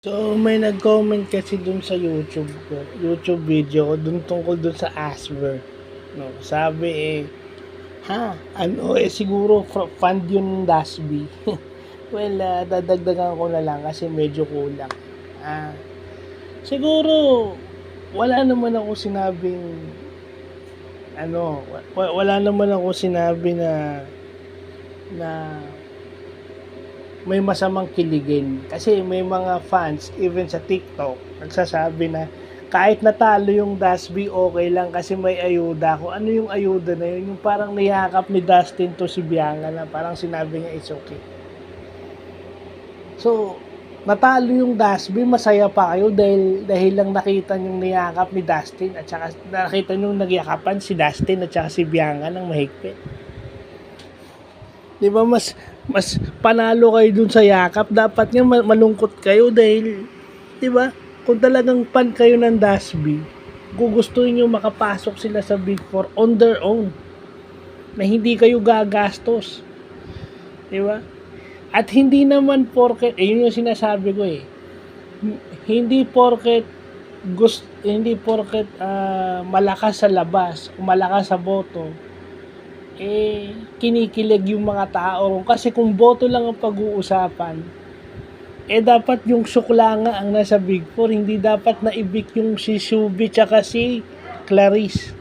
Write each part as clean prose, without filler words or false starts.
So, may nag-comment kasi dun sa YouTube video ko dun tungkol dun sa Asper. No, sabi siguro fund yun ng Dasby. Well, dadagdagan ko na lang kasi medyo kulang. Ah, siguro wala naman ako sinabing wala naman ako sinabi na may masamang kiligin. Kasi may mga fans, even sa TikTok, nagsasabi na kahit natalo yung Dasby, okay lang kasi may ayuda. Kung ano yung ayuda na yun, yung parang niyakap ni Dustin to si Bianca na parang sinabi niya it's okay. So, natalo yung Dasby, masaya pa kayo dahil lang nakita yung niyakap ni Dustin at saka nakita yung nagyakapan si Dustin at saka si Bianca ng mahigpit. Di ba mas panalo kayo dun sa yakap, dapat nga malungkot kayo dahil, di ba, kung talagang fan kayo ng Dasby, gugustuhin nyo makapasok sila sa Big Four on their own, na hindi kayo gagastos, di ba? At hindi naman porket, yun yung sinasabi ko hindi porket malakas sa labas, malakas sa boto, kinikilig yung mga tao. Kasi kung boto lang ang pag-uusapan, dapat yung sukla nga ang nasa Big Four, hindi dapat naibik yung si Subi tsaka si Clarice.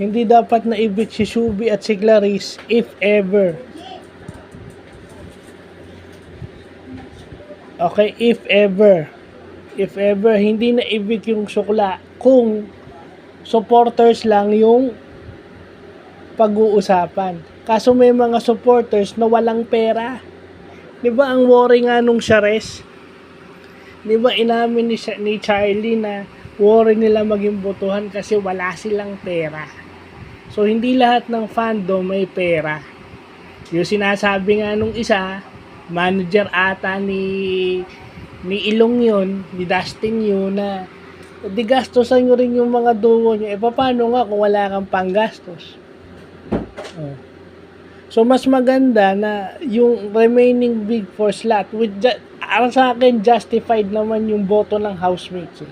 Hindi dapat naibik si Subi at si Clarice if ever. Okay, if ever hindi naibik yung sukla kung supporters lang yung pag-uusapan. Kaso may mga supporters na walang pera. 'Di ba ang worry nga nung Shares? 'Di ba inamin ni Charlie na worry nila maging botohan kasi wala silang pera. So hindi lahat ng fandom may pera. Yung sinasabi nga nung isa, manager ata ni Ilong yun, ni Dustin yun, na di gastosan nyo rin yung mga duo nyo. Paano nga kung wala kang panggastos? So mas maganda na yung remaining Big Four slot sa akin justified naman yung boto ng housemates.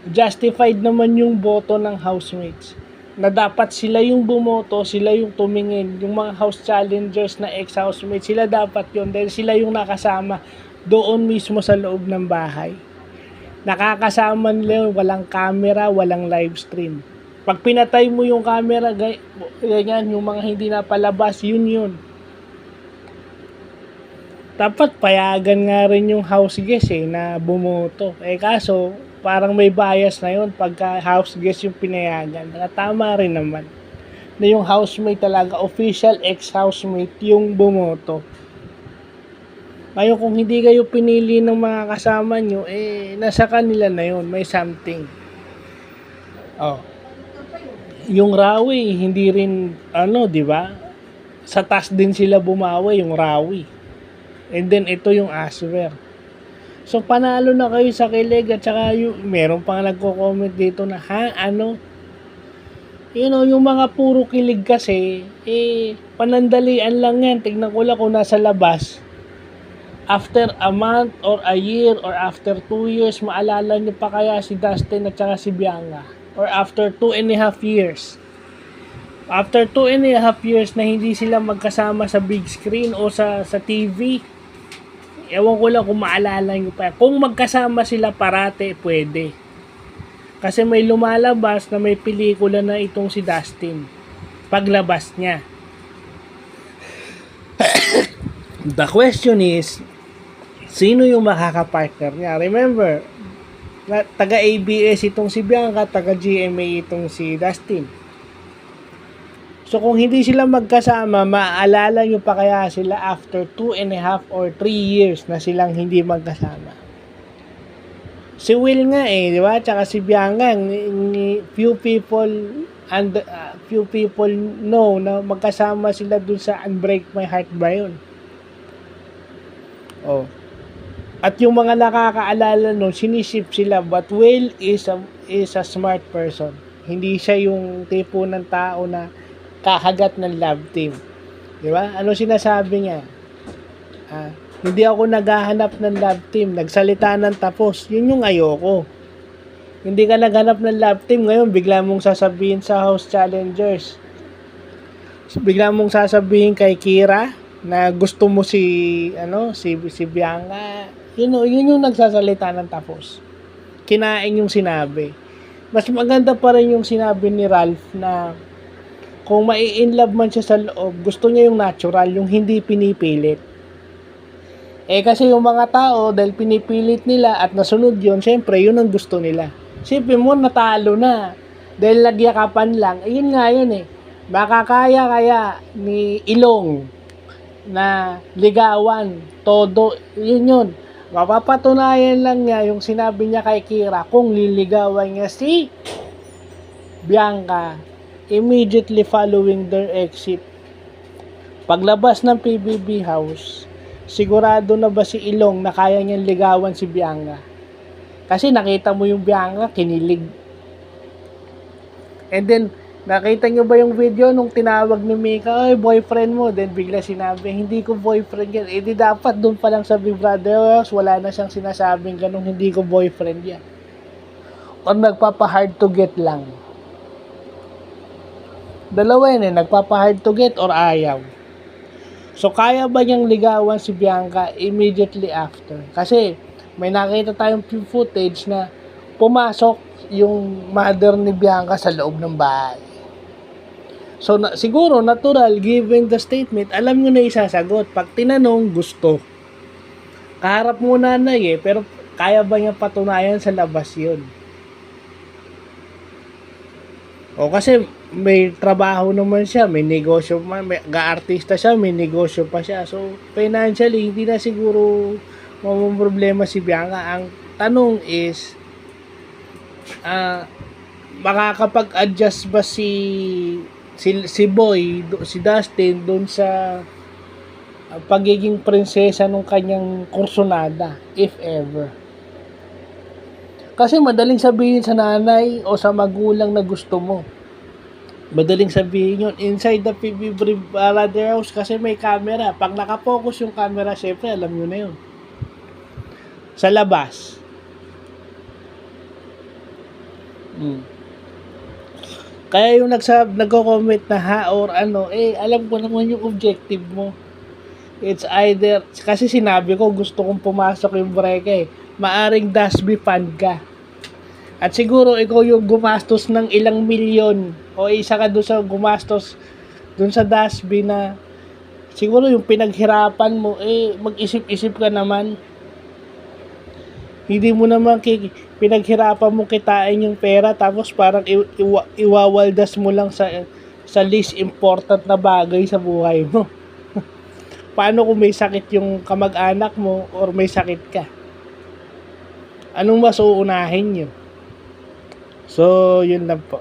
Justified naman yung boto ng housemates. Na dapat sila yung bumoto, sila yung tumingin, yung mga house challengers na ex-housemates, sila dapat yun dahil sila yung nakasama doon mismo sa loob ng bahay. Nakakasama nila, walang camera, walang live stream. Pag pinatay mo yung camera, ganyan, yung mga hindi napalabas, yun. Dapat payagan nga rin yung house guest na bumoto. Kaso, parang may bias na yun pagka house guest yung pinayagan. Tama rin naman na yung housemate talaga, official ex-housemate yung bumoto. Ngayon, kung hindi kayo pinili ng mga kasama nyo, nasa kanila na yun, may something. Yung Rawi, hindi rin, di ba? Sa taas din sila bumawi, yung Rawi. And then, ito yung Asper. So, panalo na kayo sa kilig at saka meron pang nagko-comment dito na, yung mga puro kilig kasi, panandalian lang yan. Tignan ko lang kung nasa labas. After a month or a year or after 2 years, maalala nyo pa kaya si Dustin at saka si Bianca? Or after 2.5 years. After 2.5 years na hindi sila magkasama sa big screen o sa TV, ewan ko lang kung maalala nyo pa. Kung magkasama sila parate, pwede. Kasi may lumalabas na may pelikula na itong si Dustin. Paglabas niya. The question is, sino yung makakapartner niya? Remember, taga-ABS itong si Bianca, taga-GMA itong si Dustin. So kung hindi sila magkasama, maaalala nyo pa kaya sila after 2.5 or 3 years na silang hindi magkasama? Si Will nga di ba? Tsaka si Bianca, few people know na magkasama sila dun sa Unbreak My Heart ba yun? At yung mga nakakaalala nun, sinisip sila, but Will is a smart person. Hindi siya yung tipo ng tao na kahagat ng love team. Di ba? Ano sinasabi niya? Hindi ako naghahanap ng love team. Nagsalita ng tapos. Yun yung ayoko. Hindi ka naghanap ng love team. Ngayon, bigla mong sasabihin sa House Challengers. Bigla mong sasabihin kay Kira na gusto mo si Bianca. Yun yung nagsasalita ng tapos. Kinain yung sinabi. Mas maganda pa rin yung sinabi ni Ralph na kung mai-inlove man siya sa loob, gusto niya yung natural, yung hindi pinipilit. Kasi yung mga tao, dahil pinipilit nila at nasunod yun, syempre, yun ang gusto nila. Siyempre mo, natalo na. Dahil nagyakapan lang. Yun nga yun eh. Makakaya kaya ni Ilong na ligawan, todo, yun. Mapapatunayan lang niya yung sinabi niya kay Kira kung liligawan niya si Bianca immediately following their exit. Paglabas ng PBB house, sigurado na ba si Ilong na kaya niyang ligawan si Bianca? Kasi nakita mo yung Bianca, kinilig. And then, nakita nyo ba yung video nung tinawag ni Mika, "Oy, boyfriend mo?" Then bigla sinabi, "Hindi ko boyfriend yan." Di dapat doon pa lang sa Big Brother House, wala na siyang sinasabing ganun, "Hindi ko boyfriend yan." O nagpapa-hard to get lang. Dalawa yun nagpapa-hard to get or ayaw. So, kaya ba niyang ligawan si Bianca immediately after? Kasi, may nakita tayong footage na pumasok yung mother ni Bianca sa loob ng bahay. So, siguro, natural, given the statement, alam nyo na isasagot. Pag tinanong, gusto. Kaharap mo nanay pero kaya ba niya patunayan sa labas yun? Kasi may trabaho naman siya, may negosyo man, may ga-artista siya, may negosyo pa siya. So, financially, hindi na siguro problema si Bianca. Ang tanong is, makakapag-adjust ba si Boy, si Dustin doon sa pagiging prinsesa ng kanyang kursunada, if ever? Kasi madaling sabihin sa nanay o sa magulang na gusto mo. Madaling sabihin yun inside the PBB Brother House kasi may camera. Pag nakapokus yung camera, syempre alam nyo na yun. Sa labas. Kaya yung nagko-comment na ha or alam ko naman yung objective mo. It's either, kasi sinabi ko gusto kong pumasok yung Breka maaring Dasby fan ka. At siguro ikaw yung gumastos ng ilang milyon o isa ka doon sa gumastos doon sa Dasby na siguro yung pinaghirapan mo mag-isip-isip ka naman. Hindi mo naman pinaghirapan mo kitain yung pera tapos parang iwawaldas mo lang sa least important na bagay sa buhay mo. Paano kung may sakit yung kamag-anak mo or may sakit ka? Anong mas uunahin nyo? So, yun lang po.